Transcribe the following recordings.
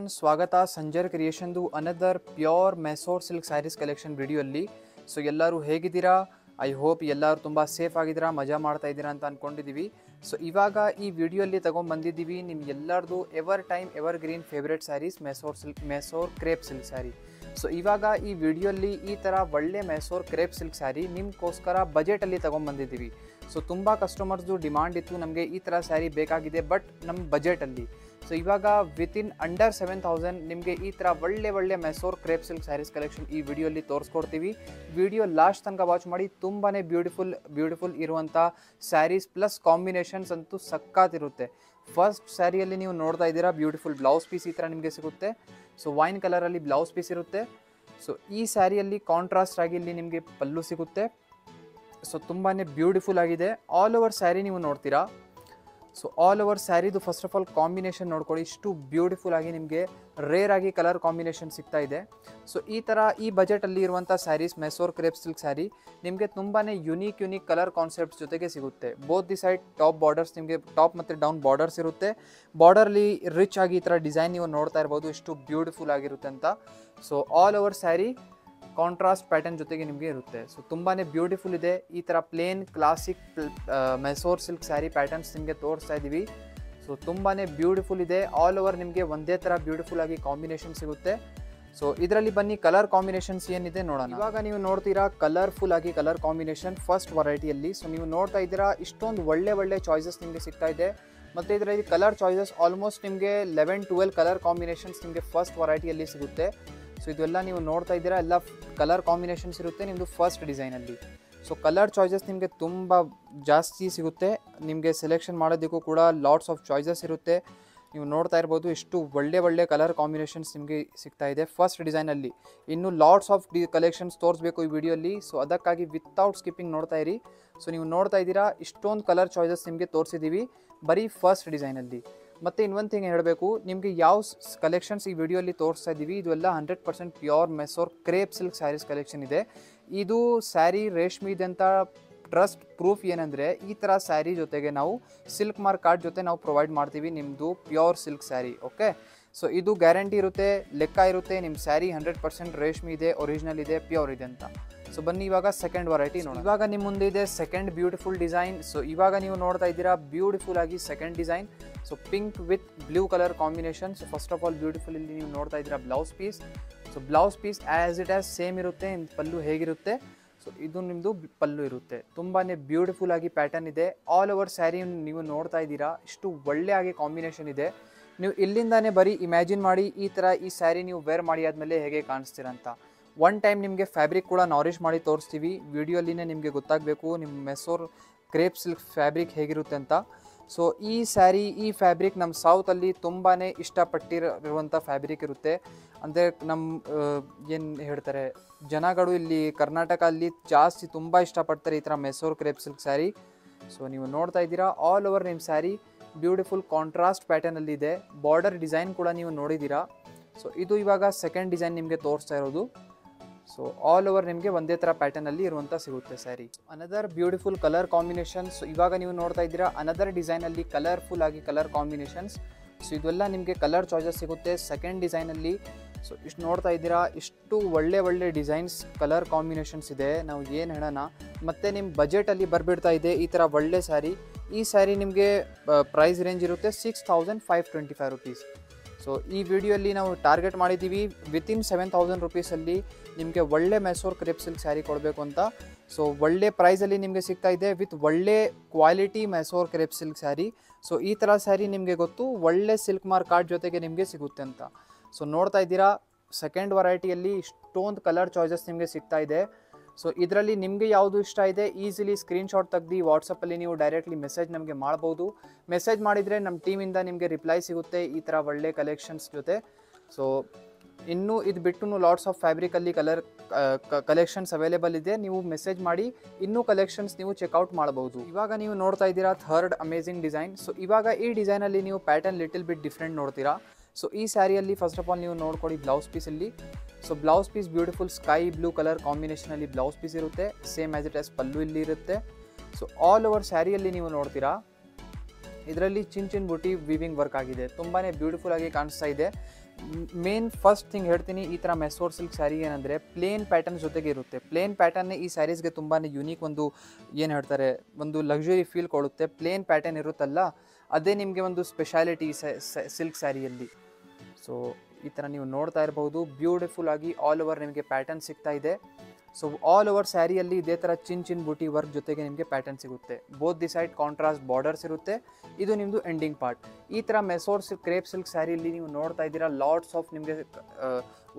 Everyone, ಸ್ವಾಗತ ಸಂಜರ್ ಕ್ರಿಯೇಷನ್ದು another pure Mysore silk saris collection ವಿಡಿಯೋಲ್ಲಿ. ಸೊ ಎಲ್ಲರೂ ಹೇಗಿದ್ದೀರಾ? ಐ ಹೋಪ್ ಎಲ್ಲರೂ ತುಂಬ ಸೇಫ್ ಆಗಿದ್ದೀರಾ, ಮಜಾ ಮಾಡ್ತಾ ಇದ್ದೀರಾ ಅಂತ ಅಂದ್ಕೊಂಡಿದ್ದೀವಿ. ಸೊ ಇವಾಗ ಈ ವಿಡಿಯೋಲ್ಲಿ ತೊಗೊಂಡ್ಬಂದಿದ್ದೀವಿ ನಿಮ್ಮ ಎಲ್ಲರದು ever time ever green favourite saris Mysore crepe silk sari. So ಇವಾಗ ಈ ವಿಡಿಯೋಲ್ಲಿ ಈ ಥರ ಒಳ್ಳೆ ಮೆಸೋರ್ ಕ್ರೇಪ್ ಸಿಲ್ಕ್ ಸ್ಯಾರಿ ನಿಮಗೋಸ್ಕರ ಬಜೆಟಲ್ಲಿ ತೊಗೊಂಡ್ಬಂದಿದ್ದೀವಿ. ಸೊ ತುಂಬ ಕಸ್ಟಮರ್ಸ್ದು ಡಿಮಾಂಡ್ ಇತ್ತು, ನಮಗೆ ಈ ಥರ ಸ್ಯಾರಿ ಬೇಕಾಗಿದೆ ಬಟ್ ನಮ್ಮ ಬಜೆಟಲ್ಲಿ. ಸೊ ಇವಾಗ ವಿತಿನ್ ಅಂಡರ್ 7,000 ನಿಮಗೆ ಈ ಥರ ಒಳ್ಳೆ Mysore crepe silk saris collection ಈ ವಿಡಿಯೋಲ್ಲಿ ತೋರಿಸ್ಕೊಡ್ತೀವಿ. ವಿಡಿಯೋ ಲಾಸ್ಟ್ ತನಕ ವಾಚ್ ಮಾಡಿ. ತುಂಬಾ ಬ್ಯೂಟಿಫುಲ್ ಇರುವಂಥ ಸ್ಯಾರೀಸ್ ಪ್ಲಸ್ ಕಾಂಬಿನೇಷನ್ಸ್ ಅಂತೂ ಸಕ್ಕತ್ತಿರುತ್ತೆ. ಫಸ್ಟ್ ಸ್ಯಾರಿಯಲ್ಲಿ ನೀವು ನೋಡ್ತಾ ಇದ್ದೀರಾ ಬ್ಯೂಟಿಫುಲ್ ಬ್ಲೌಸ್ ಪೀಸ್ ಈ ಥರ ನಿಮಗೆ ಸಿಗುತ್ತೆ. ಸೊ ವೈನ್ ಕಲರಲ್ಲಿ ಬ್ಲೌಸ್ ಪೀಸ್ ಇರುತ್ತೆ. ಸೊ ಈ ಸ್ಯಾರಿಯಲ್ಲಿ ಕಾಂಟ್ರಾಸ್ಟ್ ಆಗಿ ಇಲ್ಲಿ ನಿಮಗೆ ಪಲ್ಲು ಸಿಗುತ್ತೆ. ಸೊ ತುಂಬಾ ಬ್ಯೂಟಿಫುಲ್ ಆಗಿದೆ. ಆಲ್ ಓವರ್ ಸ್ಯಾರಿ ನೀವು ನೋಡ್ತೀರಾ. ಸೊ ಆಲ್ ಓವರ್ ಸ್ಯಾರಿದು ಫಸ್ಟ್ ಆಫ್ ಆಲ್ ಕಾಂಬಿನೇಷನ್ ನೋಡ್ಕೊಳ್ಳಿ, ಇಷ್ಟು ಬ್ಯೂಟಿಫುಲ್ ಆಗಿ ನಿಮಗೆ ರೇರ್ ಆಗಿ ಕಲರ್ ಕಾಂಬಿನೇಷನ್ ಸಿಗ್ತಾ ಇದೆ. ಸೊ ಈ ಥರ ಈ ಬಜೆಟಲ್ಲಿ ಇರುವಂಥ ಸ್ಯಾರೀಸ್ ಮೆಸೋರ್ ಕ್ರೇಪ್ ಸಿಲ್ಕ್ ಸ್ಯಾರಿ ನಿಮಗೆ ತುಂಬಾ ಯುನೀಕ್ ಕಲರ್ ಕಾನ್ಸೆಪ್ಟ್ಸ್ ಜೊತೆಗೆ ಸಿಗುತ್ತೆ. Both the side top borders, ನಿಮಗೆ ಟಾಪ್ ಮತ್ತು ಡೌನ್ ಬಾರ್ಡರ್ಸ್ ಇರುತ್ತೆ. ಬಾರ್ಡರ್ಲಿ ರಿಚ್ ಆಗಿ ಈ ಥರ ಡಿಸೈನ್ ನೀವು ನೋಡ್ತಾ ಇರ್ಬೋದು, ಎಷ್ಟು ಬ್ಯೂಟಿಫುಲ್ ಆಗಿರುತ್ತೆ ಅಂತ. So all over saree contrast pattern ಜೊತೆಗೆ ನಿಮಗೆ ಇರುತ್ತೆ. ಸೊ ತುಂಬಾ ಬ್ಯೂಟಿಫುಲ್ ಇದೆ. ಈ ಥರ plain classic Mysore silk saree patterns ನಿಮಗೆ ತೋರಿಸ್ತಾ ಇದ್ದೀವಿ. ಸೊ ತುಂಬಾ ಬ್ಯೂಟಿಫುಲ್ ಇದೆ. ಆಲ್ ಓವರ್ ನಿಮಗೆ ಒಂದೇ ಥರ ಬ್ಯೂಟಿಫುಲ್ ಆಗಿ ಕಾಂಬಿನೇಷನ್ ಸಿಗುತ್ತೆ. ಸೊ ಇದರಲ್ಲಿ ಬನ್ನಿ ಕಲರ್ ಕಾಂಬಿನೇಷನ್ಸ್ ಏನಿದೆ ನೋಡೋಣ. ಇವಾಗ ನೀವು ನೋಡ್ತೀರಾ ಕಲರ್ಫುಲ್ ಆಗಿ ಕಲರ್ ಕಾಂಬಿನೇಷನ್ ಫಸ್ಟ್ ವೆರೈಟಿಯಲ್ಲಿ. ಸೊ ನೀವು ನೋಡ್ತಾ ಇದ್ದೀರಾ ಇಷ್ಟೊಂದು ಒಳ್ಳೆ ಚಾಯ್ಸಸ್ ನಿಮಗೆ ಸಿಗ್ತಾ ಇದೆ. ಮತ್ತು ಇದರಲ್ಲಿ ಕಲರ್ ಚಾಯ್ಸಸ್ ಆಲ್ಮೋಸ್ಟ್ ನಿಮಗೆ 11-12 ಕಲರ್ ಕಾಂಬಿನೇಷನ್ಸ್ ನಿಮಗೆ ಫಸ್ಟ್ ವೆರೈಟಿಯಲ್ಲಿ ಸಿಗುತ್ತೆ. ಸೊ ಇದೆಲ್ಲ ನೀವು ನೋಡ್ತಾ ಇದ್ದೀರಾ, ಎಲ್ಲ ಕಲರ್ ಕಾಂಬಿನೇಷನ್ಸ್ ಇರುತ್ತೆ ನಿಮ್ಮದು ಫಸ್ಟ್ ಡಿಸೈನಲ್ಲಿ. ಸೊ ಕಲರ್ ಚಾಯ್ಸಸ್ ನಿಮಗೆ ತುಂಬ ಜಾಸ್ತಿ ಸಿಗುತ್ತೆ. ನಿಮಗೆ ಸೆಲೆಕ್ಷನ್ ಮಾಡೋದಕ್ಕೂ ಕೂಡ ಲಾಟ್ಸ್ ಆಫ್ ಚಾಯ್ಸಸ್ ಇರುತ್ತೆ. ನೀವು ನೋಡ್ತಾ ಇರ್ಬೋದು ಎಷ್ಟು ಒಳ್ಳೆ ಕಲರ್ ಕಾಂಬಿನೇಷನ್ಸ್ ನಿಮಗೆ ಸಿಗ್ತಾ ಇದೆ ಫಸ್ಟ್ ಡಿಸೈನಲ್ಲಿ. ಇನ್ನು ಲಾಟ್ಸ್ ಆಫ್ ಕಲೆಕ್ಷನ್ಸ್ ತೋರಿಸ್ಬೇಕು ಈ ವಿಡಿಯೋಲಿ. ಸೊ ಅದಕ್ಕಾಗಿ ವಿತೌಟ್ ಸ್ಕಿಪ್ಪಿಂಗ್ ನೋಡ್ತಾ ಇರಿ. ಸೊ ನೀವು ನೋಡ್ತಾ ಇದ್ದೀರಾ ಇಷ್ಟೊಂದು ಕಲರ್ ಚಾಯ್ಸಸ್ ನಿಮಗೆ ತೋರಿಸಿದ್ದೀವಿ ಬರೀ ಫಸ್ಟ್ ಡಿಸೈನಲ್ಲಿ. ಮತ್ತು ಇನ್ನೊಂದು ಥಿಂಗ್ ಹೇಳಬೇಕು, ನಿಮಗೆ ಯಾವ ಕಲೆಕ್ಷನ್ಸ್ ಈ ವಿಡಿಯೋಲಿ ತೋರಿಸ್ತಾ ಇದ್ದೀವಿ ಇದೆಲ್ಲ 100% pure Mysore crepe silk saris collection ಇದೆ. ಇದು ಸ್ಯಾರಿ ರೇಷ್ಮೆ ಇದೆ ಅಂತ ಟ್ರಸ್ಟ್ ಪ್ರೂಫ್ ಏನಂದರೆ ಈ ಥರ ಸ್ಯಾರಿ ಜೊತೆಗೆ ನಾವು ಸಿಲ್ಕ್ ಮಾರ್ಕ್ ಕಾರ್ಡ್ ಜೊತೆ ನಾವು ಪ್ರೊವೈಡ್ ಮಾಡ್ತೀವಿ ನಿಮ್ಮದು pure silk sari. Okay, so ಇದು ಗ್ಯಾರಂಟಿ ಇರುತ್ತೆ, ಲೆಕ್ಕ ಇರುತ್ತೆ ನಿಮ್ಮ ಸ್ಯಾರಿ 100% ರೇಷ್ಮೆ ಇದೆ, ಒರಿಜಿನಲ್ ಇದೆ, ಪ್ಯೂರ್ ಇದೆ ಅಂತ. ಸೊ ಬನ್ನಿ ಇವಾಗ ಸೆಕೆಂಡ್ ವೆರೈಟಿ ನೋಡಿ. ಇವಾಗ ನಿಮ್ಮ ಮುಂದೆ ಇದೆ ಸೆಕೆಂಡ್ ಬ್ಯೂಟಿಫುಲ್ ಡಿಸೈನ್. ಸೊ ಇವಾಗ ನೀವು ನೋಡ್ತಾ ಇದ್ದೀರಾ ಬ್ಯೂಟಿಫುಲ್ ಆಗಿ second design. So pink with blue colour combination. So first of all beautiful ಇಲ್ಲಿ ನೀವು ನೋಡ್ತಾ ಇದ್ದೀರಾ blouse piece. So blouse piece as it is same ಇರುತ್ತೆ. ಪಲ್ಲು ಹೇಗಿರುತ್ತೆ, ಸೊ ಇದು ನಿಮ್ಮದು ಪಲ್ಲು ಇರುತ್ತೆ. ತುಂಬಾ ಬ್ಯೂಟಿಫುಲ್ ಆಗಿ ಪ್ಯಾಟರ್ನ್ ಇದೆ. ಆಲ್ ಓವರ್ ಸ್ಯಾರಿ ನೀವು ನೋಡ್ತಾ ಇದ್ದೀರಾ ಇಷ್ಟು ಒಳ್ಳೆ ಆಗಿ ಕಾಂಬಿನೇಷನ್ ಇದೆ. ನೀವು ಇಲ್ಲಿಂದಾನೇ ಬರೀ ಇಮ್ಯಾಜಿನ್ ಮಾಡಿ ಈ ಥರ ಈ ಸ್ಯಾರಿ ನೀವು ವೇರ್ ಮಾಡಿ ಆದಮೇಲೆ ಹೇಗೆ ಕಾಣಿಸ್ತೀರ ಅಂತ. ಒನ್ ಟೈಮ್ ನಿಮಗೆ ಫ್ಯಾಬ್ರಿಕ್ ಕೂಡ ನಾರಿಶ್ ಮಾಡಿ ತೋರಿಸ್ತೀವಿ. ವಿಡಿಯೋಲಿನೇ ನಿಮಗೆ ಗೊತ್ತಾಗಬೇಕು ನಿಮ್ಮ ಮೆಸೋರ್ ಕ್ರೇಪ್ ಸಿಲ್ಕ್ ಫ್ಯಾಬ್ರಿಕ್ ಹೇಗಿರುತ್ತೆ ಅಂತ. ಸೊ ಈ ಸ್ಯಾರಿ ಈ ಫ್ಯಾಬ್ರಿಕ್ ನಮ್ಮ ಸೌತಲ್ಲಿ ತುಂಬಾ ಇಷ್ಟಪಟ್ಟಿರುವಂಥ ಫ್ಯಾಬ್ರಿಕ್ ಇರುತ್ತೆ. ಅಂದರೆ ನಮ್ಮ ಏನು ಹೇಳ್ತಾರೆ ಜನಗಳು ಇಲ್ಲಿ ಕರ್ನಾಟಕ ಅಲ್ಲಿ ಜಾಸ್ತಿ ತುಂಬ ಇಷ್ಟಪಡ್ತಾರೆ ಈ ಥರ Mysore crepe silk sari. So ನೀವು ನೋಡ್ತಾ ಇದ್ದೀರಾ ಆಲ್ ಓವರ್ ನಿಮ್ಮ ಸ್ಯಾರಿ ಬ್ಯೂಟಿಫುಲ್ ಕಾಂಟ್ರಾಸ್ಟ್ ಪ್ಯಾಟರ್ನಲ್ಲಿ ಇದೆ. ಬಾರ್ಡರ್ ಡಿಸೈನ್ ಕೂಡ ನೀವು ನೋಡಿದ್ದೀರಾ. ಸೊ ಇದು ಇವಾಗ ಸೆಕೆಂಡ್ ಡಿಸೈನ್ ನಿಮಗೆ ತೋರಿಸ್ತಾ ಇರೋದು. ಸೊ ಆಲ್ ಓವರ್ ನಿಮಗೆ ಒಂದೇ ಥರ ಪ್ಯಾಟರ್ನಲ್ಲಿ ಇರುವಂಥ ಸಿಗುತ್ತೆ sari. Another beautiful colour combinations. ಇವಾಗ ನೀವು ನೋಡ್ತಾ ಇದ್ದೀರಾ ಅನದರ್ ಡಿಸೈನಲ್ಲಿ ಕಲರ್ಫುಲ್ ಆಗಿ ಕಲರ್ ಕಾಂಬಿನೇಷನ್ಸ್. ಸೊ ಇದೆಲ್ಲ ನಿಮಗೆ ಕಲರ್ ಚಾಯ್ಸಸ್ ಸಿಗುತ್ತೆ ಸೆಕೆಂಡ್ ಡಿಸೈನಲ್ಲಿ. ಸೊ ಇಷ್ಟು ನೋಡ್ತಾ ಇದ್ದೀರಾ ಇಷ್ಟು ಒಳ್ಳೆ ಡಿಸೈನ್ಸ್ ಕಲರ್ ಕಾಂಬಿನೇಷನ್ಸ್ ಇದೆ. ನಾವು ಏನು ಹೇಳೋಣ, ಮತ್ತು ನಿಮ್ಮ ಬಜೆಟಲ್ಲಿ ಬರಬಿಡ್ತಾ ಇದೆ ಈ ಥರ ಒಳ್ಳೆ ಸ್ಯಾರಿ. ಈ ಸ್ಯಾರಿ ನಿಮಗೆ ಪ್ರೈಸ್ ರೇಂಜ್ ಇರುತ್ತೆ 6,525 ರುಪೀಸ್. ಸೊ ಈ ವಿಡಿಯೋಲ್ಲಿ ನಾವು ಟಾರ್ಗೆಟ್ ಮಾಡಿದ್ದೀವಿ ವಿತಿನ್ 7,000 ರುಪೀಸಲ್ಲಿ ನಿಮಗೆ ಒಳ್ಳೆ ಮೆಸೋರ್ ಕ್ರೇಪ್ ಸಿಲ್ಕ್ ಸ್ಯಾರಿ ಕೊಡಬೇಕು ಅಂತ. ಸೊ ಒಳ್ಳೆ ಪ್ರೈಸಲ್ಲಿ ನಿಮಗೆ ಸಿಗ್ತಾ ಇದೆ ವಿತ್ ಒಳ್ಳೆ quality Mysore crepe silk sari. So ಈ ಥರ ಸ್ಯಾರಿ ನಿಮಗೆ ಗೊತ್ತು ಒಳ್ಳೆ ಸಿಲ್ಕ್ ಮಾರ್ಕ್ ಕಾರ್ಡ್ ಜೊತೆಗೆ ನಿಮಗೆ ಸಿಗುತ್ತೆ ಅಂತ. ಸೊ ನೋಡ್ತಾ ಇದ್ದೀರಾ ಸೆಕೆಂಡ್ ವೆರೈಟಿಯಲ್ಲಿ ಇಷ್ಟೊಂದು ಕಲರ್ ಚಾಯ್ಸಸ್ ನಿಮಗೆ ಸಿಗ್ತಾ ಇದೆ. ಸೊ ಇದರಲ್ಲಿ ನಿಮಗೆ ಯಾವುದು ಇಷ್ಟ ಇದೆ ಈಸಿಲಿ ಸ್ಕ್ರೀನ್ಶಾಟ್ ತೆಗ್ದು ವಾಟ್ಸಪ್ಪಲ್ಲಿ ನೀವು ಡೈರೆಕ್ಟ್ಲಿ ಮೆಸೇಜ್ ನಮಗೆ ಮಾಡ್ಬೋದು. ಮೆಸೇಜ್ ಮಾಡಿದರೆ ನಮ್ಮ ಟೀಮಿಂದ ನಿಮಗೆ ರಿಪ್ಲೈ ಸಿಗುತ್ತೆ ಈ ಥರ ಒಳ್ಳೆ ಕಲೆಕ್ಷನ್ಸ್ ಜೊತೆ. ಸೊ ಇನ್ನೂ ಇದು ಬಿಟ್ಟು ಲಾಟ್ಸ್ ಆಫ್ ಫ್ಯಾಬ್ರಿಕಲ್ಲಿ ಕಲೆಕ್ಷನ್ಸ್ ಅವೈಲೇಬಲ್ ಇದೆ. ನೀವು ಮೆಸೇಜ್ ಮಾಡಿ ಇನ್ನೂ ಕಲೆಕ್ಷನ್ಸ್ ನೀವು ಚೆಕ್ಔಟ್ ಮಾಡ್ಬೋದು. ಇವಾಗ ನೀವು ನೋಡ್ತಾ ಇದ್ದೀರಾ ಥರ್ಡ್ ಅಮೇಜಿಂಗ್ ಡಿಸೈನ್. ಸೊ ಇವಾಗ ಈ ಡಿಸೈನಲ್ಲಿ ನೀವು ಪ್ಯಾಟರ್ನ್ ಲಿಟಲ್ ಬಿಟ್ ಡಿಫ್ರೆಂಟ್ ನೋಡ್ತೀರಾ. ಸೊ ಈ ಸ್ಯಾರಿಯಲ್ಲಿ ಫಸ್ಟ್ ಆಫ್ ಆಲ್ ನೀವು ನೋಡ್ಕೊಳ್ಳಿ ಬ್ಲೌಸ್ ಪೀಸಲ್ಲಿ. So blouse piece beautiful sky blue colour ಕಾಂಬಿನೇಷನಲ್ಲಿ ಬ್ಲೌಸ್ ಪೀಸ್ ಇರುತ್ತೆ. Same as it is pallu ಇಲ್ಲಿ ಇರುತ್ತೆ. ಸೊ ಆಲ್ ಓವರ್ ಸ್ಯಾರಿಯಲ್ಲಿ ನೀವು ನೋಡ್ತೀರಾ ಇದರಲ್ಲಿ ಚಿನ್ ಬುಟಿ ವೀವಿಂಗ್ ವರ್ಕ್ ಆಗಿದೆ. ತುಂಬಾ ಬ್ಯೂಟಿಫುಲ್ ಆಗಿ ಕಾಣಿಸ್ತಾ ಇದೆ. ಮೇನ್ ಫಸ್ಟ್ ಥಿಂಗ್ ಹೇಳ್ತೀನಿ, ಈ ಥರ ಮೆಸೋರ್ ಸಿಲ್ಕ್ ಸ್ಯಾರಿ ಏನಂದರೆ ಪ್ಲೇನ್ ಪ್ಯಾಟರ್ನ್ ಜೊತೆಗೆ ಇರುತ್ತೆ. ಪ್ಲೇನ್ ಪ್ಯಾಟರ್ನೇ ಈ ಸ್ಯಾರೀಸ್ಗೆ ತುಂಬಾ ಯುನೀಕ್, ಒಂದು ಏನು ಹೇಳ್ತಾರೆ, ಒಂದು ಲಕ್ಸುರಿ ಫೀಲ್ ಕೊಡುತ್ತೆ. ಪ್ಲೇನ್ ಪ್ಯಾಟರ್ನ್ ಇರುತ್ತಲ್ಲ, ಅದೇ ನಿಮಗೆ ಒಂದು ಸ್ಪೆಷಾಲಿಟಿ ಸಿಲ್ಕ್ ಸ್ಯಾರಿಯಲ್ಲಿ. ಸೊ ಈ ಥರ ನೀವು ನೋಡ್ತಾ ಇರ್ಬೋದು, ಬ್ಯೂಟಿಫುಲ್ ಆಗಿ ಆಲ್ ಓವರ್ ನಿಮಗೆ ಪ್ಯಾಟರ್ನ್ ಸಿಗ್ತಾ ಇದೆ. ಸೊ ಆಲ್ ಓವರ್ ಸ್ಯಾರಿಯಲ್ಲಿ ಇದೇ ಥರ ಚಿನ್ ಬೂಟಿ ವರ್ಕ್ ಜೊತೆಗೆ ನಿಮಗೆ ಪ್ಯಾಟರ್ನ್ ಸಿಗುತ್ತೆ. Both the side contrast borders ಇರುತ್ತೆ. ಇದು ನಿಮ್ಮದು ಎಂಡಿಂಗ್ ಪಾರ್ಟ್. ಈ ಥರ ಮೆಸೋರ್ ಸಿಲ್ಕ್ ಕ್ರೇಪ್ ಸಿಲ್ಕ್ ಸ್ಯಾರಿಯಲ್ಲಿ ನೀವು ನೋಡ್ತಾ ಇದ್ದೀರಾ ಲಾಟ್ಸ್ ಆಫ್ ನಿಮಗೆ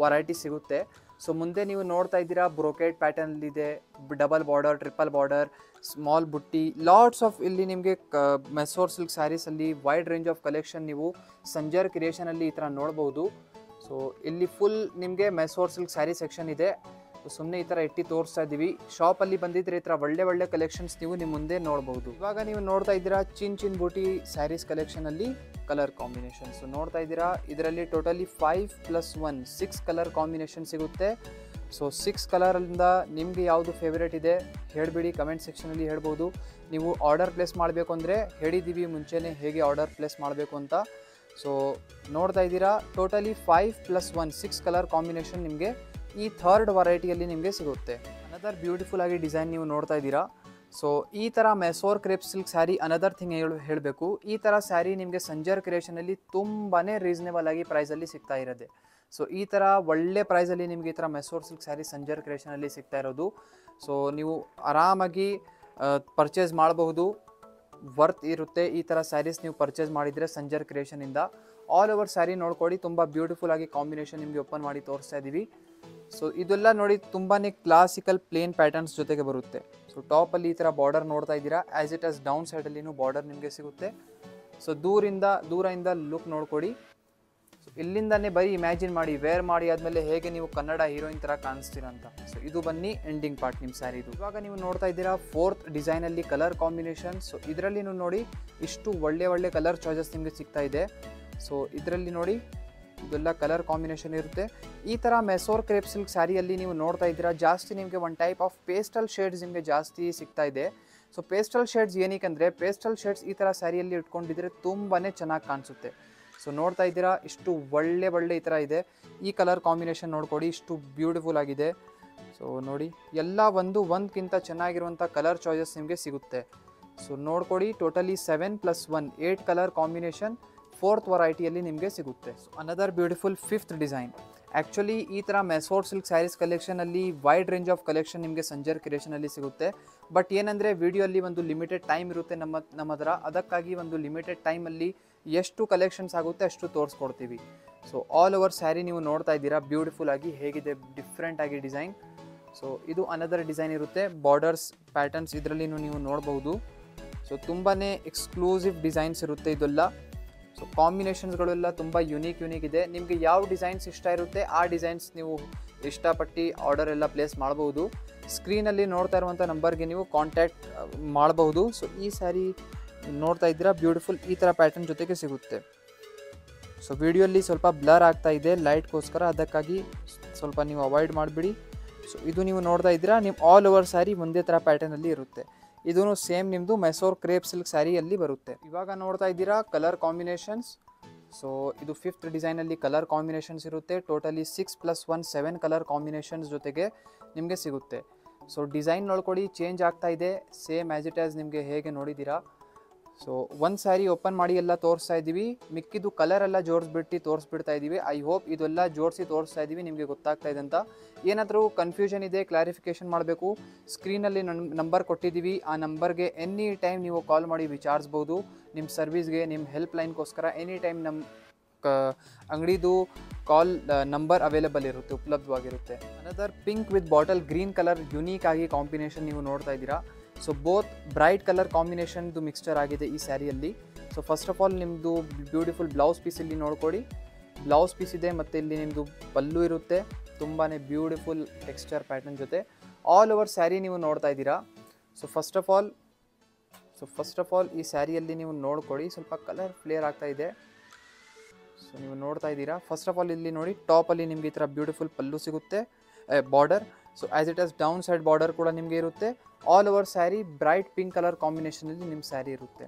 ವೆರೈಟಿ ಸಿಗುತ್ತೆ. ಸೊ ಮುಂದೆ ನೀವು ನೋಡ್ತಾ ಇದ್ದೀರಾ ಬ್ರೋಕೆಡ್ ಪ್ಯಾಟರ್ನಲ್ಲಿದೆ, double border, triple border, small ಬುಟ್ಟಿ, ಲಾಟ್ಸ್ ಆಫ್ ಇಲ್ಲಿ ನಿಮಗೆ ಮೆಸೋರ್ ಸಿಲ್ಕ್ ಸ್ಯಾರೀಸಲ್ಲಿ ವೈಡ್ ರೇಂಜ್ ಆಫ್ ಕಲೆಕ್ಷನ್ ನೀವು ಸಂಜರ್ ಕ್ರಿಯೇಷನಲ್ಲಿ ಈ ಥರ ನೋಡ್ಬೋದು. ಸೊ ಇಲ್ಲಿ ಫುಲ್ ನಿಮಗೆ ಮೆಸೋರ್ ಸಿಲ್ಕ್ ಸ್ಯಾರಿ ಸೆಕ್ಷನ್ ಇದೆ. ಸುಮ್ಮನೆ ಈ ಥರ ಇಟ್ಟು ತೋರಿಸ್ತಾ ಇದ್ದೀವಿ. ಶಾಪಲ್ಲಿ ಬಂದಿದ್ರೆ ಈ ಥರ ಒಳ್ಳೆ ಕಲೆಕ್ಷನ್ಸ್ ನೀವು ನಿಮ್ಮ ಮುಂದೆ ನೋಡ್ಬೋದು. ಇವಾಗ ನೀವು ನೋಡ್ತಾ ಇದ್ದೀರಾ ಚಿನ್ ಬೂಟಿ ಸ್ಯಾರೀಸ್ ಕಲೆಕ್ಷನಲ್ಲಿ ಕಲರ್ ಕಾಂಬಿನೇಷನ್ಸ್ ನೋಡ್ತಾ ಇದ್ದೀರಾ. ಇದರಲ್ಲಿ ಟೋಟಲಿ 5+1 6 ಕಲರ್ ಕಾಂಬಿನೇಷನ್ ಸಿಗುತ್ತೆ. ಸೊ 6 ಕಲರಿಂದ ನಿಮಗೆ ಯಾವುದು ಫೇವ್ರೇಟ್ ಇದೆ ಹೇಳಿಬಿಡಿ, ಕಮೆಂಟ್ ಸೆಕ್ಷನಲ್ಲಿ ಹೇಳ್ಬೋದು. ನೀವು ಆರ್ಡರ್ ಪ್ಲೇಸ್ ಮಾಡಬೇಕು ಅಂದರೆ ಹೇಳಿದ್ದೀವಿ ಮುಂಚೆನೇ ಹೇಗೆ ಆರ್ಡರ್ ಪ್ಲೇಸ್ ಮಾಡಬೇಕು ಅಂತ. ಸೊ ನೋಡ್ತಾ ಇದ್ದೀರಾ ಟೋಟಲಿ 5+1 6 ಕಲರ್ ಕಾಂಬಿನೇಷನ್ ನಿಮಗೆ ಈ ಥರ್ಡ್ ವೆರೈಟಿಯಲ್ಲಿ ನಿಮಗೆ ಸಿಗುತ್ತೆ. ಅನದರ್ ಬ್ಯೂಟಿಫುಲ್ ಆಗಿ ಡಿಸೈನ್ ನೀವು ನೋಡ್ತಾ ಇದ್ದೀರಾ. ಸೊ ಈ ಥರ Mysore crepe silk sari another thing ಹೇಳಬೇಕು, ಈ ಥರ ಸ್ಯಾರಿ ನಿಮಗೆ ಸಂಜರ್ ಕ್ರಿಯೇಷನಲ್ಲಿ ತುಂಬಾ ರೀಸನೇಬಲ್ ಆಗಿ ಪ್ರೈಸಲ್ಲಿ ಸಿಗ್ತಾ ಇರೋದೆ. ಸೊ ಈ ಥರ ಒಳ್ಳೆ ಪ್ರೈಸಲ್ಲಿ ನಿಮಗೆ ಈ ಥರ ಮೆಸೋರ್ ಸಿಲ್ಕ್ ಸ್ಯಾರಿ ಸಂಜರ್ ಕ್ರಿಯೇಷನಲ್ಲಿ ಸಿಗ್ತಾ ಇರೋದು. ಸೊ ನೀವು ಆರಾಮಾಗಿ ಪರ್ಚೇಸ್ ಮಾಡಬಹುದು, ವರ್ತ್ ಇರುತ್ತೆ. ಈ ಥರ ಸ್ಯಾರೀಸ್ ನೀವು ಪರ್ಚೇಸ್ ಮಾಡಿದರೆ ಸಂಜರ್ ಕ್ರಿಯೇಷನಿಂದ ಆಲ್ ಓವರ್ ಸ್ಯಾರಿ ನೋಡ್ಕೊಳ್ಳಿ, ತುಂಬ ಬ್ಯೂಟಿಫುಲ್ ಆಗಿ ಕಾಂಬಿನೇಷನ್ ನಿಮಗೆ ಓಪನ್ ಮಾಡಿ ತೋರಿಸ್ತಾ ಇದ್ದೀವಿ. ಸೊ ಇದೆಲ್ಲ ನೋಡಿ ತುಂಬಾ ಕ್ಲಾಸಿಕಲ್ ಪ್ಲೇನ್ ಪ್ಯಾಟರ್ನ್ಸ್ ಜೊತೆಗೆ ಬರುತ್ತೆ. ಸೊ ಟಾಪಲ್ಲಿ ಈ ಥರ ಬಾರ್ಡರ್ ನೋಡ್ತಾ ಇದ್ದೀರಾ, ಆ್ಯಸ್ ಇಟ್ ಆಸ್ ಡೌನ್ ಸೈಡಲ್ಲಿನೂ ಬಾರ್ಡರ್ ನಿಮಗೆ ಸಿಗುತ್ತೆ. ಸೊ ದೂರದಿಂದ ಲುಕ್ ನೋಡ್ಕೊಡಿ. ಸೊ ಇಲ್ಲಿಂದನೇ ಬರೀ ಇಮ್ಯಾಜಿನ್ ಮಾಡಿ, ವೇರ್ ಮಾಡಿ ಆದಮೇಲೆ ಹೇಗೆ ನೀವು ಕನ್ನಡ ಹೀರೋಯಿನ್ ಥರ ಕಾಣಿಸ್ತೀರ ಅಂತ. ಸೊ ಇದು ಬನ್ನಿ ಎಂಡಿಂಗ್ ಪಾರ್ಟ್ ನಿಮ್ಮ ಸ್ಯಾರಿದು. ಇವಾಗ ನೀವು ನೋಡ್ತಾ ಇದ್ದೀರಾ ಫೋರ್ತ್ ಡಿಸೈನಲ್ಲಿ ಕಲರ್ ಕಾಂಬಿನೇಷನ್. ಸೊ ಇದರಲ್ಲಿ ನೀವು ನೋಡಿ ಇಷ್ಟು ಒಳ್ಳೆ ಕಲರ್ ಚಾಯ್ಸಸ್ ನಿಮಗೆ ಸಿಗ್ತಾ ಇದೆ. ಸೊ ಇದರಲ್ಲಿ ನೋಡಿ ಇದೆಲ್ಲ ಕಲರ್ ಕಾಂಬಿನೇಷನ್ ಇರುತ್ತೆ. ಈ ಥರ ಮೆಸೋರ್ ಕ್ರೇಪ್ ಸಿಲ್ಕ್ ಸ್ಯಾರಿಯಲ್ಲಿ ನೀವು ನೋಡ್ತಾ ಇದ್ದೀರಾ ಜಾಸ್ತಿ ನಿಮಗೆ ಒಂದು ಟೈಪ್ ಆಫ್ ಪೇಸ್ಟಲ್ ಶೇಡ್ಸ್ ನಿಮಗೆ ಜಾಸ್ತಿ ಸಿಗ್ತಾ ಇದೆ. ಸೊ ಪೇಸ್ಟಲ್ ಶೇಡ್ಸ್ ಏನಕ್ಕೆ ಪೇಸ್ಟಲ್ ಶೇಡ್ಸ್ ಈ ಥರ ಸ್ಯಾರಿಯಲ್ಲಿ ಇಟ್ಕೊಂಡಿದ್ರೆ ತುಂಬಾ ಚೆನ್ನಾಗಿ ಕಾಣಿಸುತ್ತೆ. ಸೊ ನೋಡ್ತಾ ಇದ್ದೀರಾ ಇಷ್ಟು ಒಳ್ಳೆ ಈ ಥರ ಇದೆ. ಈ ಕಲರ್ ಕಾಂಬಿನೇಷನ್ ನೋಡ್ಕೊಡಿ, ಇಷ್ಟು ಬ್ಯೂಟಿಫುಲ್ ಆಗಿದೆ. ಸೊ ನೋಡಿ ಎಲ್ಲ ಒಂದಕ್ಕಿಂತ ಚೆನ್ನಾಗಿರುವಂಥ ಕಲರ್ ಚಾಯ್ಸಸ್ ನಿಮಗೆ ಸಿಗುತ್ತೆ. ಸೊ ನೋಡ್ಕೊಡಿ ಟೋಟಲಿ 7+1 8 ಕಲರ್ ಕಾಂಬಿನೇಷನ್ ಫೋರ್ತ್ ವೆರೈಟಿಯಲ್ಲಿ ನಿಮಗೆ ಸಿಗುತ್ತೆ. So another beautiful fifth design. Actually ಈ ಥರ ಮೆಸೋರ್ ಸಿಲ್ಕ್ ಸ್ಯಾರೀಸ್ ಕಲೆಕ್ಷನಲ್ಲಿ ವೈಡ್ ರೇಂಜ್ ಆಫ್ ಕಲೆಕ್ಷನ್ ನಿಮಗೆ ಸಂಜರ್ ಕ್ರಿಯೇಷನಲ್ಲಿ ಸಿಗುತ್ತೆ. ಬಟ್ ಏನಂದರೆ ವಿಡಿಯೋಲ್ಲಿ ಒಂದು ಲಿಮಿಟೆಡ್ ಟೈಮ್ ಇರುತ್ತೆ ನಮ್ಮದರ, ಅದಕ್ಕಾಗಿ ಒಂದು ಲಿಮಿಟೆಡ್ ಟೈಮಲ್ಲಿ ಎಷ್ಟು ಕಲೆಕ್ಷನ್ಸ್ ಆಗುತ್ತೆ ಅಷ್ಟು ತೋರಿಸ್ಕೊಡ್ತೀವಿ. ಸೊ ಆಲ್ ಓವರ್ ಸ್ಯಾರಿ ನೀವು ನೋಡ್ತಾ ಇದ್ದೀರಾ ಬ್ಯೂಟಿಫುಲ್ ಆಗಿ ಹೇಗಿದೆ ಡಿಫ್ರೆಂಟ್ ಆಗಿ ಡಿಸೈನ್. ಸೊ ಇದು ಅನದರ್ ಡಿಸೈನ್ ಇರುತ್ತೆ, ಬಾರ್ಡರ್ಸ್ ಪ್ಯಾಟರ್ನ್ಸ್ ಇದರಲ್ಲಿ ನೀವು ನೋಡ್ಬೋದು. ಸೊ ತುಂಬಾ ಎಕ್ಸ್ಕ್ಲೂಸಿವ್ ಡಿಸೈನ್ಸ್ ಇರುತ್ತೆ ಇದೆಲ್ಲ. ಸೊ ಕಾಂಬಿನೇಷನ್ಸ್ಗಳೆಲ್ಲ ತುಂಬ ಯುನೀಕ್ ಇದೆ. ನಿಮಗೆ ಯಾವ ಡಿಸೈನ್ಸ್ ಇಷ್ಟ ಇರುತ್ತೆ ಆ ಡಿಸೈನ್ಸ್ ನೀವು ಇಷ್ಟಪಟ್ಟು ಆರ್ಡರ್ ಎಲ್ಲ ಪ್ಲೇಸ್ ಮಾಡ್ಬೋದು. ಸ್ಕ್ರೀನಲ್ಲಿ ನೋಡ್ತಾ ಇರುವಂಥ ನಂಬರ್ಗೆ ನೀವು ಕಾಂಟ್ಯಾಕ್ಟ್ ಮಾಡಬಹುದು. ಸೊ ಈ ಸ್ಯಾರಿ ನೋಡ್ತಾ ಇದ್ದೀರಾ ಬ್ಯೂಟಿಫುಲ್ ಈ ಥರ ಪ್ಯಾಟರ್ನ್ ಜೊತೆಗೆ ಸಿಗುತ್ತೆ. ಸೊ ವಿಡಿಯೋಲ್ಲಿ ಸ್ವಲ್ಪ ಬ್ಲರ್ ಆಗ್ತಾ ಇದೆ ಲೈಟ್ಗೋಸ್ಕರ, ಅದಕ್ಕಾಗಿ ಸ್ವಲ್ಪ ನೀವು ಅವಾಯ್ಡ್ ಮಾಡಿಬಿಡಿ. ಸೊ ಇದು ನೀವು ನೋಡ್ತಾ ಇದ್ದೀರಾ ನಿಮ್ಮ ಆಲ್ ಓವರ್ ಸ್ಯಾರಿ ಒಂದೇ ಥರ ಪ್ಯಾಟರ್ನಲ್ಲಿ ಇರುತ್ತೆ. ಇದೂ ಸೇಮ್ ನಿಮ್ಮದು ಮೆಸೋರ್ ಕ್ರೇಪ್ ಸಿಲ್ಕ್ ಸ್ಯಾರಿಯಲ್ಲಿ ಬರುತ್ತೆ. ಇವಾಗ ನೋಡ್ತಾ ಇದ್ದೀರಾ ಕಲರ್ ಕಾಂಬಿನೇಷನ್ಸ್. ಸೊ ಇದು ಫಿಫ್ತ್ ಡಿಸೈನಲ್ಲಿ ಕಲರ್ ಕಾಂಬಿನೇಷನ್ಸ್ ಇರುತ್ತೆ. ಟೋಟಲಿ 6+1 7 ಕಲರ್ ಕಾಂಬಿನೇಷನ್ಸ್ ಜೊತೆಗೆ ನಿಮಗೆ ಸಿಗುತ್ತೆ. ಸೊ ಡಿಸೈನ್ ನೋಡ್ಕೊಳ್ಳಿ ಚೇಂಜ್ ಆಗ್ತಾ ಇದೆ, ಸೇಮ್ ಆ್ಯಸ್ ಇಟ್ ಆಸ್ ನಿಮಗೆ ಹೇಗೆ ನೋಡಿದ್ದೀರಾ. ಸೊ ಒಂದು ಸ್ಯಾರಿ ಓಪನ್ ಮಾಡಿ ಎಲ್ಲ ತೋರಿಸ್ತಾ ಇದ್ದೀವಿ, ಮಿಕ್ಕಿದ್ದು ಕಲರ್ ಎಲ್ಲ ಜೋಡಿಸ್ಬಿಟ್ಟು ತೋರಿಸ್ಬಿಡ್ತಾ ಇದ್ದೀವಿ. ಐ ಹೋಪ್ ಇದೆಲ್ಲ ಜೋಡಿಸಿ ತೋರಿಸ್ತಾ ಇದ್ದೀವಿ ನಿಮಗೆ ಗೊತ್ತಾಗ್ತಾ ಇದೆ ಅಂತ. ಏನಾದರೂ ಕನ್ಫ್ಯೂಷನ್ ಇದೆ ಕ್ಲಾರಿಫಿಕೇಷನ್ ಮಾಡಬೇಕು, ಸ್ಕ್ರೀನಲ್ಲಿ ನಂಬರ್ ಕೊಟ್ಟಿದ್ದೀವಿ, ಆ ನಂಬರ್ಗೆ ಎನಿ ಟೈಮ್ ನೀವು ಕಾಲ್ ಮಾಡಿ ವಿಚಾರಿಸ್ಬೋದು. ನಿಮ್ಮ ಸರ್ವಿಸ್ಗೆ ನಿಮ್ಮ ಹೆಲ್ಪ್ ಲೈನ್ಗೋಸ್ಕರ ಎನಿ ಟೈಮ್ ನಮ್ಮ ಅಂಗಡಿದು ಕಾಲ್ ನಂಬರ್ ಅವೈಲೇಬಲ್ ಇರುತ್ತೆ, ಉಪಲಬ್ಧವಾಗಿರುತ್ತೆ. Another pink with bottle green colour unique ಆಗಿ ಕಾಂಬಿನೇಷನ್ ನೀವು ನೋಡ್ತಾ ಇದ್ದೀರಾ. ಸೊ ಬೋತ್ ಬ್ರೈಟ್ ಕಲರ್ ಕಾಂಬಿನೇಷನ್ದು ಮಿಕ್ಸ್ಚರ್ ಆಗಿದೆ ಈ ಸ್ಯಾರಿಯಲ್ಲಿ. ಸೊ ಫಸ್ಟ್ ಆಫ್ ಆಲ್ ನಿಮ್ಮದು ಬ್ಯೂಟಿಫುಲ್ ಬ್ಲೌಸ್ ಪೀಸ್ ಇಲ್ಲಿ ನೋಡ್ಕೊಡಿ, ಬ್ಲೌಸ್ ಪೀಸ್ ಇದೆ ಮತ್ತು ಇಲ್ಲಿ ನಿಮ್ಮದು ಪಲ್ಲು ಇರುತ್ತೆ, ತುಂಬಾ ಬ್ಯೂಟಿಫುಲ್ ಟೆಕ್ಸ್ಚರ್ ಪ್ಯಾಟರ್ನ್ ಜೊತೆ ಆಲ್ ಓವರ್ ಸ್ಯಾರಿ ನೀವು ನೋಡ್ತಾ ಇದ್ದೀರಾ. ಸೊ ಫಸ್ಟ್ ಆಫ್ ಆಲ್ ಈ ಸ್ಯಾರಿಯಲ್ಲಿ ನೀವು ನೋಡ್ಕೊಡಿ ಸ್ವಲ್ಪ ಕಲರ್ ಫ್ಲೇರ್ ಆಗ್ತಾ ಇದೆ. ಸೊ ನೀವು ನೋಡ್ತಾ ಇದ್ದೀರಾ ಫಸ್ಟ್ ಆಫ್ ಆಲ್ ಇಲ್ಲಿ ನೋಡಿ ಟಾಪಲ್ಲಿ ನಿಮಗೆ ಈ ಥರ ಬ್ಯೂಟಿಫುಲ್ ಪಲ್ಲು ಸಿಗುತ್ತೆ, border. So as it is down side border ಕೂಡ ನಿಮಗೆ ಇರುತ್ತೆ. All over sari bright pink colour ಕಾಂಬಿನೇಷನಲ್ಲಿ ನಿಮ್ಮ ಸ್ಯಾರಿ ಇರುತ್ತೆ.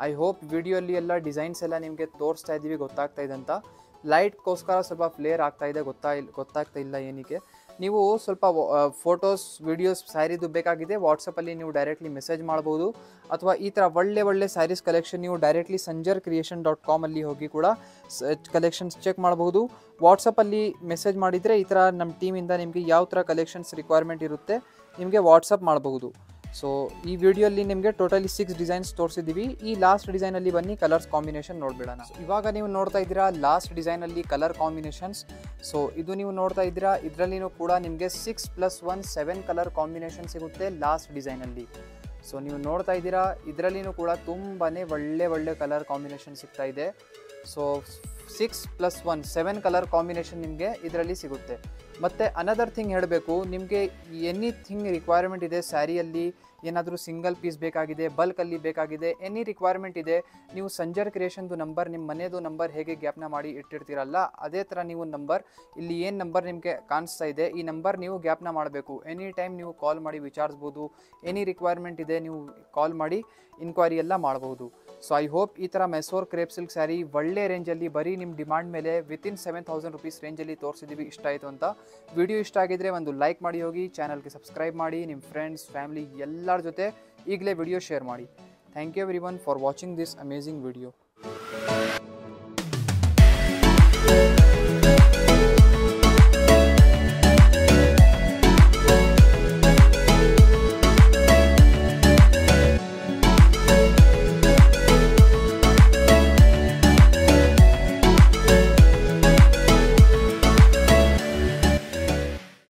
ಐ ಹೋಪ್ ವಿಡಿಯೋಲ್ಲಿ ಎಲ್ಲ ಡಿಸೈನ್ಸ್ ಎಲ್ಲ ನಿಮಗೆ ತೋರಿಸ್ತಾ ಇದ್ದೀವಿ ಗೊತ್ತಾಗ್ತಾ ಇದೆ ಅಂತ. ಲೈಟ್ಗೋಸ್ಕರ ಸ್ವಲ್ಪ ಫ್ಲೇರ್ ಆಗ್ತಾ ಇದೆ, ಗೊತ್ತಾಗ್ತಾ ಇಲ್ಲ ಏನಕ್ಕೆ. ನೀವು ಸ್ವಲ್ಪ ಫೋಟೋಸ್ ವಿಡಿಯೋಸ್ ಸ್ಯಾರಿದು ಬೇಕಾಗಿದೆ ವಾಟ್ಸಪ್ಪಲ್ಲಿ ನೀವು ಡೈರೆಕ್ಟ್ಲಿ ಮೆಸೇಜ್ ಮಾಡ್ಬೋದು, ಅಥವಾ ಈ ಥರ ಒಳ್ಳೆ ಸ್ಯಾರೀಸ್ ಕಲೆಕ್ಷನ್ ನೀವು ಡೈರೆಕ್ಟ್ಲಿ sanjarcreation.com ಅಲ್ಲಿ ಹೋಗಿ ಕೂಡ ಕಲೆಕ್ಷನ್ಸ್ ಚೆಕ್ ಮಾಡ್ಬೋದು. ವಾಟ್ಸಪ್ಪಲ್ಲಿ ಮೆಸೇಜ್ ಮಾಡಿದರೆ ಈ ಥರ ನಮ್ಮ ಟೀಮಿಂದ ನಿಮಗೆ ಯಾವ ಥರ ಕಲೆಕ್ಷನ್ಸ್ ರಿಕ್ವೈರ್ಮೆಂಟ್ ಇರುತ್ತೆ ನಿಮಗೆ ವಾಟ್ಸಪ್ ಮಾಡಬಹುದು. ಸೊ ಈ ವಿಡಿಯೋಲ್ಲಿ ನಿಮಗೆ ಟೋಟಲಿ 6 ಡಿಸೈನ್ಸ್ ತೋರಿಸಿದ್ದೀವಿ. ಈ ಲಾಸ್ಟ್ ಡಿಸೈನಲ್ಲಿ ಬನ್ನಿ ಕಲರ್ಸ್ ಕಾಂಬಿನೇಷನ್ ನೋಡ್ಬಿಡೋಣ. ಇವಾಗ ನೀವು ನೋಡ್ತಾ ಇದ್ದೀರಾ ಲಾಸ್ಟ್ ಡಿಸೈನಲ್ಲಿ ಕಲರ್ ಕಾಂಬಿನೇಷನ್ಸ್. ಸೊ ಇದು ನೀವು ನೋಡ್ತಾ ಇದ್ದೀರಾ, ಇದರಲ್ಲಿನೂ ಕೂಡ ನಿಮಗೆ 6+1 7 ಕಲರ್ ಕಾಂಬಿನೇಷನ್ ಸಿಗುತ್ತೆ ಲಾಸ್ಟ್ ಡಿಸೈನಲ್ಲಿ. ಸೊ ನೀವು ನೋಡ್ತಾ ಇದ್ದೀರಾ ಇದರಲ್ಲಿನೂ ಕೂಡ ತುಂಬಾ ಒಳ್ಳೆ ಕಲರ್ ಕಾಂಬಿನೇಷನ್ ಸಿಗ್ತಾ ಇದೆ. ಸೊ 6+1 7 ಕಲರ್ ಕಾಂಬಿನೇಷನ್ ನಿಮಗೆ ಇದರಲ್ಲಿ ಸಿಗುತ್ತೆ. ಮತ್ತು ಅನದರ್ ಥಿಂಗ್ ಹೇಳಬೇಕು, ನಿಮಗೆ ಎನಿಥಿಂಗ್ ರಿಕ್ವೈರ್ಮೆಂಟ್ ಇದೆ ಸ್ಯಾರಿಯಲ್ಲಿ, ಏನಾದರೂ ಸಿಂಗಲ್ ಪೀಸ್ ಬೇಕಾಗಿದೆ, ಬಲ್ಕಲ್ಲಿ ಬೇಕಾಗಿದೆ, ಎನಿ ರಿಕ್ವೈರ್ಮೆಂಟ್ ಇದೆ, ನೀವು ಸಂಜರ್ ಕ್ರಿಯೇಷನ್ದು ನಂಬರ್, ನಿಮ್ಮ ಮನೆಯದು ನಂಬರ್ ಹೇಗೆ ಜ್ಞಾಪನ ಮಾಡಿ ಇಟ್ಟಿರ್ತೀರಲ್ಲ ಅದೇ ಥರ ನೀವು ನಂಬರ್, ಇಲ್ಲಿ ಏನು ನಂಬರ್ ನಿಮಗೆ ಕಾಣಿಸ್ತಾ ಇದೆ ಈ ನಂಬರ್ ನೀವು ಜ್ಞಾಪನ ಮಾಡಬೇಕು. ಎನಿ ಟೈಮ್ ನೀವು ಕಾಲ್ ಮಾಡಿ ವಿಚಾರಿಸ್ಬೋದು, ಎನಿ ರಿಕ್ವೈರ್ಮೆಂಟ್ ಇದೆ ನೀವು ಕಾಲ್ ಮಾಡಿ ಇನ್ಕ್ವೈರಿ ಎಲ್ಲ ಮಾಡ್ಬೋದು. ಸೊ ಐ ಹೋಪ್ ಈ ಥರ ಮೆಸೋರ್ ಕ್ರೇಪ್ ಸಿಲ್ಕ್ ಸ್ಯಾರಿ ಒಳ್ಳೆ ರೇಂಜಲ್ಲಿ ಬರೀ ನಿಮ್ಮ ಡಿಮಾಂಡ್ ಮೇಲೆ ವಿತಿನ್ 7,000 ರುಪೀಸ್ ರೇಂಜಲ್ಲಿ ತೋರಿಸಿದ್ದೀವಿ. ಇಷ್ಟ ಆಯಿತು ಅಂತ, ವಿಡಿಯೋ ಇಷ್ಟ ಆಗಿದ್ರೆ ಒಂದು ಲೈಕ್ ಮಾಡಿ ಹೋಗಿ, ಚಾನಲ್ಗೆ ಸಬ್ಸ್ಕ್ರೈಬ್ ಮಾಡಿ, ನಿಮ್ಮ ಫ್ರೆಂಡ್ಸ್ ಫ್ಯಾಮಿಲಿ ಎಲ್ಲರ ಜೊತೆ ಈಗಲೇ ವಿಡಿಯೋ ಶೇರ್ ಮಾಡಿ. Thank you everyone for watching this amazing video.